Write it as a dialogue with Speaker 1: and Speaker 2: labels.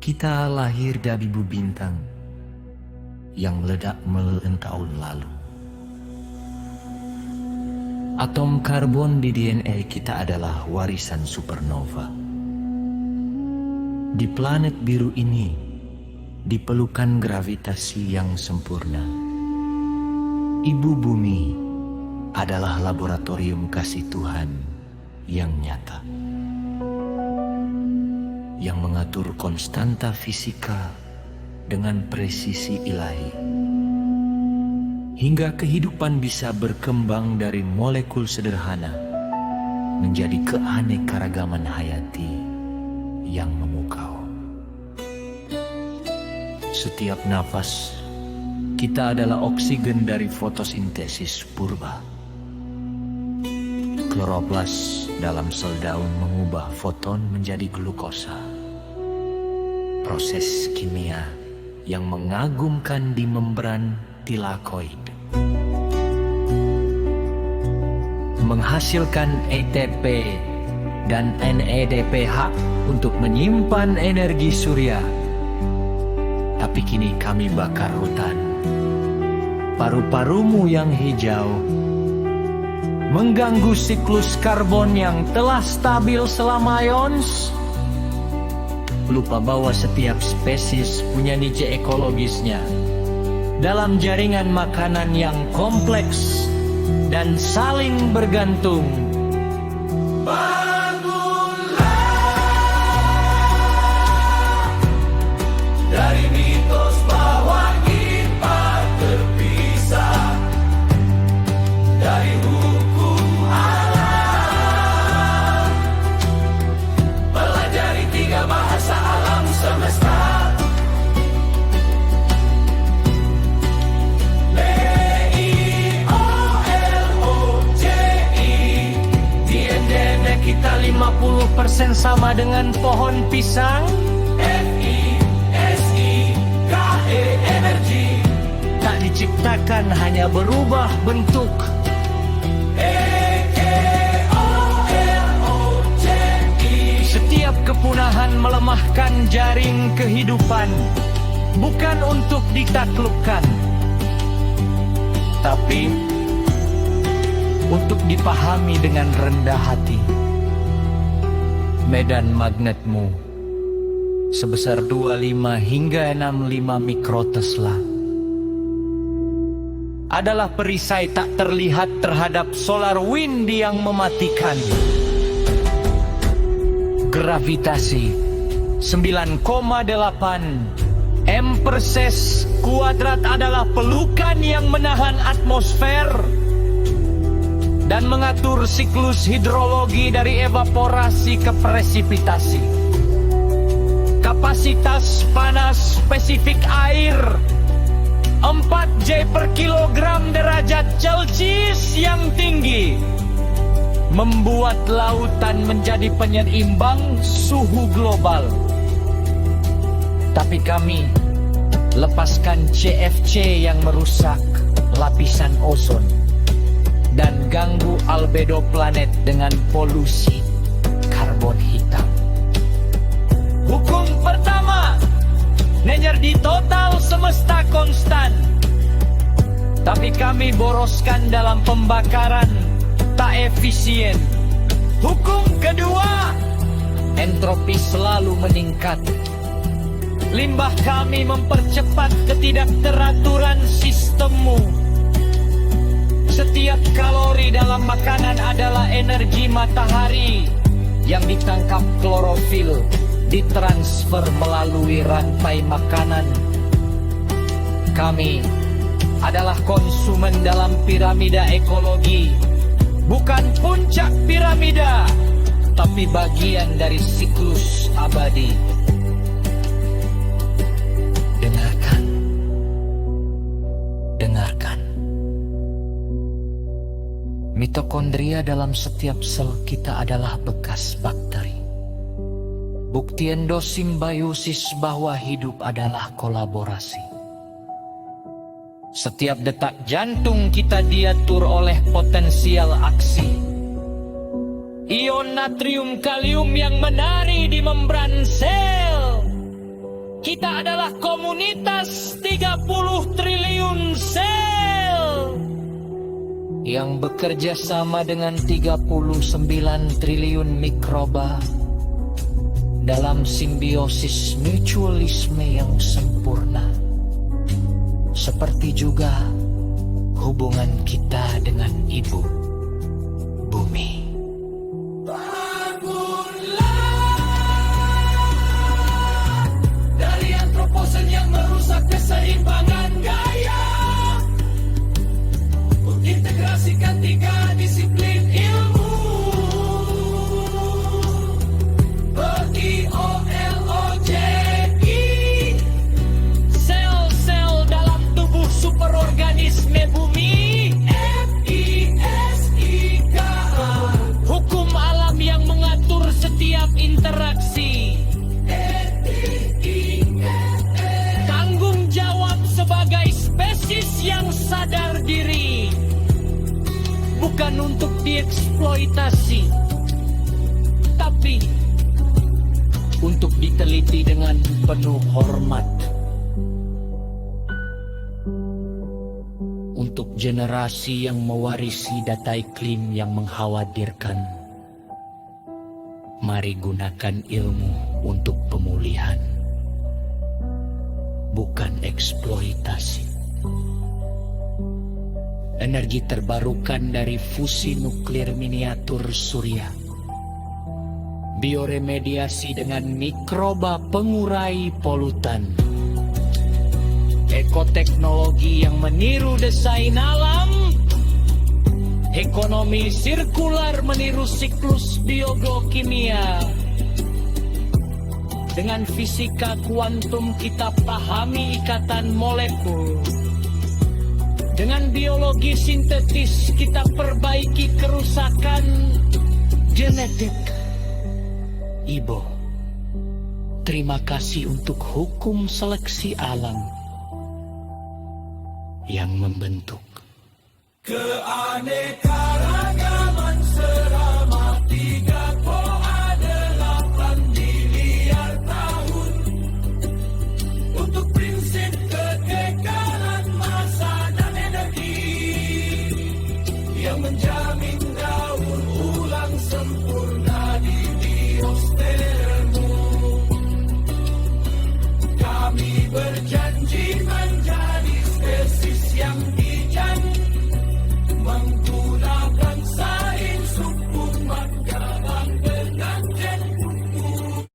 Speaker 1: Kita lahir dari bumi bintang yang meledak miliaran tahun lalu. Atom karbon di DNA kita adalah warisan supernova. Di planet biru ini diperlukan gravitasi yang sempurna. Ibu bumi adalah laboratorium kasih Tuhan yang nyata, yang mengatur konstanta fisika dengan presisi ilahi, hingga kehidupan bisa berkembang dari molekul sederhana menjadi keanekaragaman hayati yang memukau. Setiap nafas kita adalah oksigen dari fotosintesis purba. Kloroplas dalam sel daun mengubah foton menjadi glukosa. Proses kimia yang mengagumkan di membran tilakoid menghasilkan ATP dan NADPH untuk menyimpan energi surya. Tapi kini kami bakar hutan. Paru-parumu yang hijau mengganggu siklus karbon yang telah stabil selama eons. Lupa bahwa setiap spesies punya niche ekologisnya dalam jaringan makanan yang kompleks dan saling bergantung.
Speaker 2: Dari mitos bahwa kita terpisah dari hukum alam, pelajari 3 bahasa alam semesta. BIOLOGI,
Speaker 1: Di DNA kita 50% sama dengan pohon pisang.
Speaker 2: energi
Speaker 1: Tak diciptakan, hanya berubah bentuk.
Speaker 2: EOLOGI,
Speaker 1: Setiap kepunahan melemahkan jaring kehidupan, bukan untuk ditaklukkan, tapi untuk dipahami dengan rendah hati. Medan magnetmu sebesar 25 hingga 65 mikrotesla adalah perisai tak terlihat terhadap solar wind yang mematikan. Gravitasi 9,8 M/s kuadrat adalah pelukan yang menahan atmosfer dan mengatur siklus hidrologi dari evaporasi ke presipitasi. Kapasitas panas spesifik air 4 J per kilogram derajat Celcius yang tinggi membuat lautan menjadi penyeimbang suhu global. Tapi kami lepaskan CFC yang merusak lapisan ozon dan ganggu albedo planet dengan polusi karbon hitam. Hukum pertama, energi total semesta konstan. Tapi kami boroskan dalam pembakaran tak efisien. Hukum kedua, entropi selalu meningkat. Limbah kami mempercepat ketidakteraturan sistemmu. Setiap kalori dalam makanan adalah energi matahari yang ditangkap klorofil, ditransfer melalui rantai makanan. Kami adalah konsumen dalam piramida ekologi, bukan puncak piramida, tapi bagian dari siklus abadi. Dengarkan. Mitokondria dalam setiap sel kita adalah bekas bakteri. Bukti endosimbiosis bahwa hidup adalah kolaborasi. Setiap detak jantung kita diatur oleh potensial aksi. Ion natrium kalium yang menari di membran sel
Speaker 3: kita adalah komunitas 30 triliun sel yang bekerja sama dengan 39 triliun mikroba dalam simbiosis mutualisme yang sempurna. Seperti juga hubungan kita dengan Ibu Bumi.
Speaker 2: Dari antroposen yang merusak keseimbangan gaya, integrasikan 3 disiplin ilmu. BIOLOGI,
Speaker 3: Sel-sel dalam tubuh superorganisme bumi.
Speaker 2: FISIKA,
Speaker 3: Hukum alam yang mengatur setiap interaksi. Tanggung jawab sebagai spesies yang sadar diri, bukan untuk dieksploitasi, tapi untuk diteliti dengan penuh hormat. Untuk generasi yang mewarisi data iklim yang mengkhawatirkan, mari gunakan ilmu untuk pemulihan, bukan eksploitasi. Energi terbarukan dari fusi nuklir miniatur surya, bioremediasi dengan mikroba pengurai polutan, ekoteknologi yang meniru desain alam, ekonomi sirkular meniru siklus biogokimia. Dengan fisika kuantum kita pahami ikatan molekul. Dengan biologi sintetis kita perbaiki kerusakan genetik. Ibu, terima kasih untuk hukum seleksi alam yang membentuk
Speaker 2: keanekaragaman seragam.